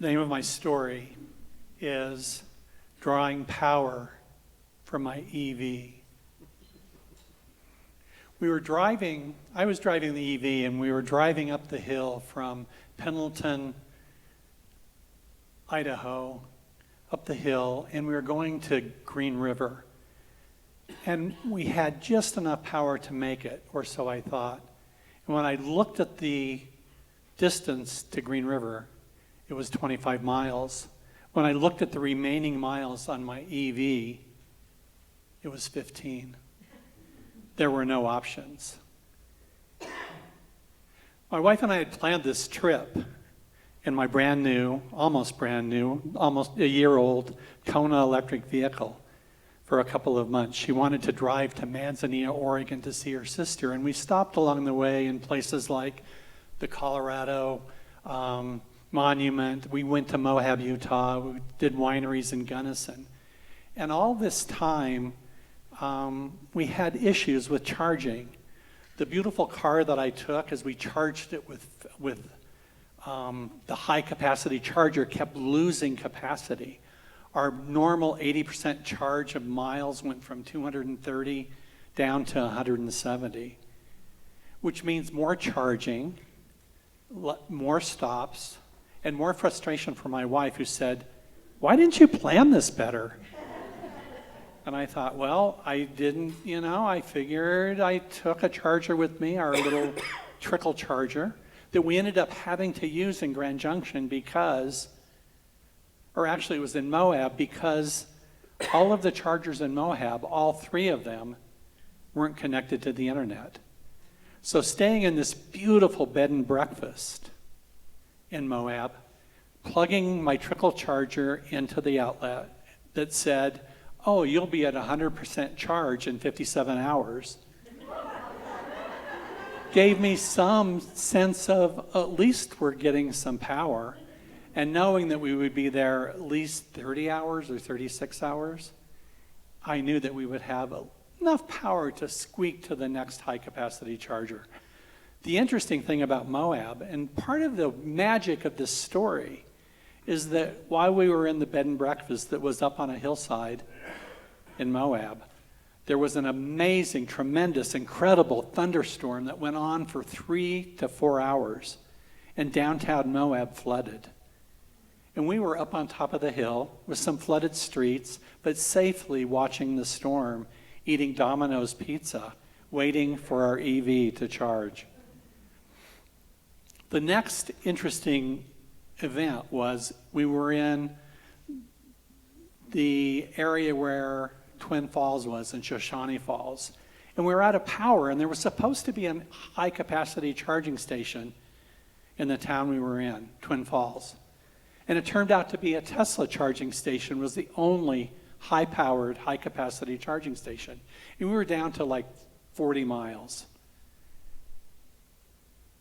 The name of my story is Drawing Power from My EV. I was driving the EV, and we were driving up the hill from Pendleton, Idaho, up the hill, and we were going to Green River. And we had just enough power to make it, or so I thought. And when I looked at the distance to Green River, it was 25 miles. When I looked at the remaining miles on my EV, it was 15. There were no options. My wife and I had planned this trip in my almost a year old Kona electric vehicle for a couple of months. She wanted to drive to Manzanita, Oregon to see her sister, and we stopped along the way in places like the Colorado Monument. We went to Moab, Utah. We did wineries in Gunnison. And all this time, we had issues with charging. The beautiful car that I took, as we charged it with the high capacity charger, kept losing capacity. Our normal 80% charge of miles went from 230 down to 170, which means more charging, more stops, and more frustration for my wife, who said, "Why didn't you plan this better?" And I thought, well, I didn't, I figured I took a charger with me, our little trickle charger, that we ended up having to use in Grand Junction actually it was in Moab, because all of the chargers in Moab, all three of them, weren't connected to the internet. So staying in this beautiful bed and breakfast in Moab, plugging my trickle charger into the outlet that said, "Oh, you'll be at 100% charge in 57 hours, gave me some sense of at least we're getting some power. And knowing that we would be there at least 30 hours or 36 hours, I knew that we would have enough power to squeak to the next high-capacity charger. The interesting thing about Moab, and part of the magic of this story, is that while we were in the bed and breakfast that was up on a hillside in Moab, there was an amazing, tremendous, incredible thunderstorm that went on for 3 to 4 hours, and downtown Moab flooded. And we were up on top of the hill with some flooded streets, but safely watching the storm, eating Domino's pizza, waiting for our EV to charge. The next interesting event was we were in the area where Twin Falls was, in Shoshone Falls. And we were out of power, and there was supposed to be a high-capacity charging station in the town we were in, Twin Falls. And it turned out to be a Tesla charging station was the only high-powered, high-capacity charging station. And we were down to like 40 miles.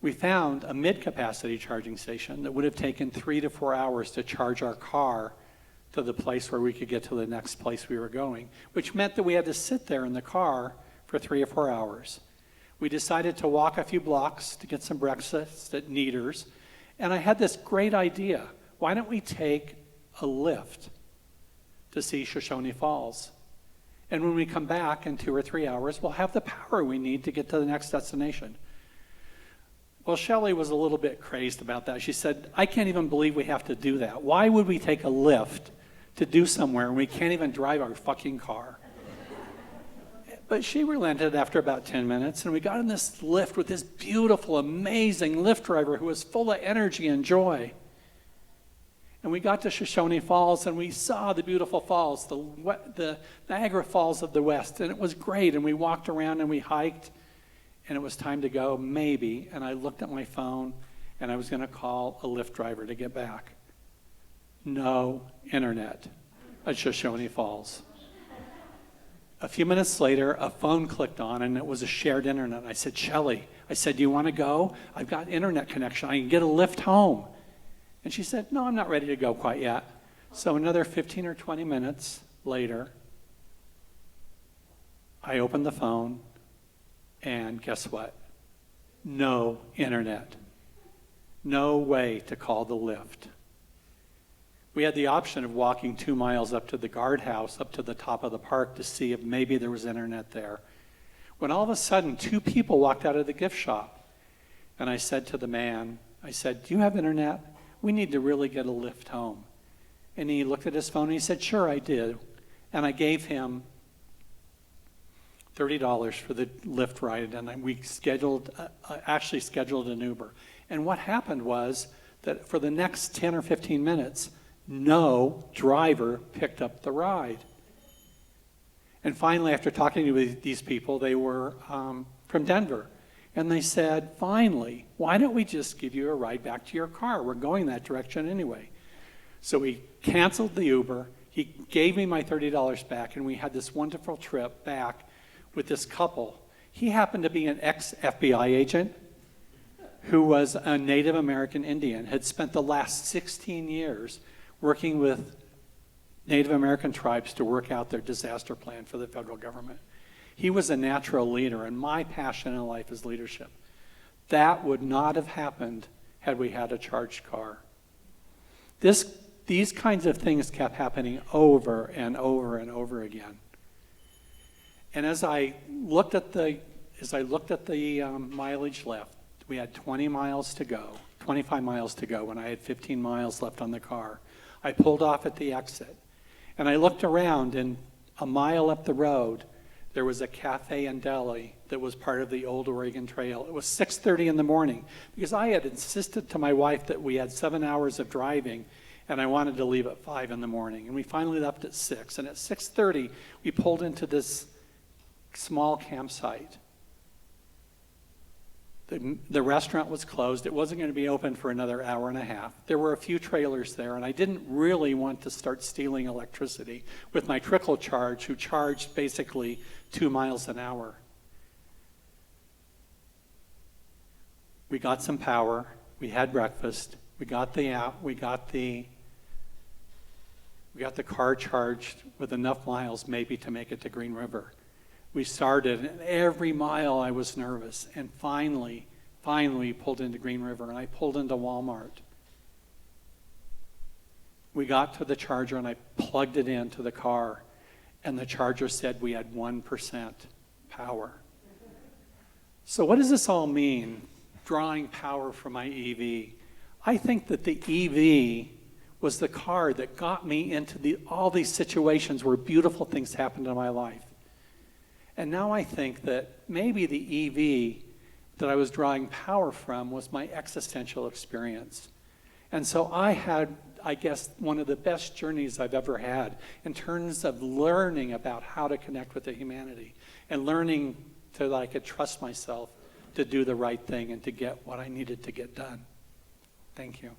We found a mid-capacity charging station that would have taken 3 to 4 hours to charge our car to the place where we could get to the next place we were going, which meant that we had to sit there in the car for 3 or 4 hours. We decided to walk a few blocks to get some breakfast at Neater's, and I had this great idea. Why don't we take a lift to see Shoshone Falls? And when we come back in 2 or 3 hours, we'll have the power we need to get to the next destination. Well, Shelley was a little bit crazed about that. She said, "I can't even believe we have to do that. Why would we take a lift to do somewhere and we can't even drive our fucking car?" But she relented after about 10 minutes, and we got in this lift with this beautiful, amazing Lyft driver who was full of energy and joy. And we got to Shoshone Falls, and we saw the beautiful falls, the Niagara Falls of the West, and it was great. And we walked around and we hiked, and it was time to go, maybe. And I looked at my phone, and I was going to call a Lyft driver to get back. No internet at Shoshone Falls. A few minutes later, a phone clicked on, and it was a shared internet. I said, "Shelley," do you want to go? I've got internet connection. I can get a lift home. And she said, "No, I'm not ready to go quite yet." So another 15 or 20 minutes later, I opened the phone, and guess what? No internet. No way to call the lift. We had the option of walking 2 miles up to the guardhouse, up to the top of the park to see if maybe there was internet there. When all of a sudden, 2 people walked out of the gift shop. And I said to the man, I said, "Do you have internet? We need to really get a lift home." And he looked at his phone and he said, "Sure, I did." And I gave him $30 for the Lyft ride, and we actually scheduled an Uber. And what happened was that for the next 10 or 15 minutes, no driver picked up the ride. And finally, after talking to these people, they were from Denver. And they said, "Finally, why don't we just give you a ride back to your car? We're going that direction anyway." So we canceled the Uber. He gave me my $30 back, and we had this wonderful trip back with this couple. He happened to be an ex-FBI agent who was a Native American Indian, had spent the last 16 years working with Native American tribes to work out their disaster plan for the federal government. He was a natural leader, and my passion in life is leadership. That would not have happened had we had a charged car. These kinds of things kept happening over and over and over again. And as I looked at the mileage left, we had 20 miles to go, 25 miles to go when I had 15 miles left on the car. I pulled off at the exit, and I looked around, and a mile up the road, there was a cafe and deli that was part of the Old Oregon Trail. It was 6:30 in the morning because I had insisted to my wife that we had 7 hours of driving, and I wanted to leave at 5 in the morning. And we finally left at 6. And at 6:30, we pulled into this small campsite. The restaurant was closed. It wasn't going to be open for another hour and a half. There were a few trailers there, and I didn't really want to start stealing electricity with my trickle charge, who charged basically 2 miles an hour. We got some power. We had breakfast. We got the car charged with enough miles maybe to make it to Green River. We started, and every mile I was nervous. And finally, we pulled into Green River, and I pulled into Walmart. We got to the charger, and I plugged it into the car, and the charger said we had 1% power. So what does this all mean, drawing power from my EV? I think that the EV was the car that got me into all these situations where beautiful things happened in my life. And now I think that maybe the EV that I was drawing power from was my existential experience. And so I had, I guess, one of the best journeys I've ever had in terms of learning about how to connect with the humanity and learning that I could trust myself to do the right thing and to get what I needed to get done. Thank you.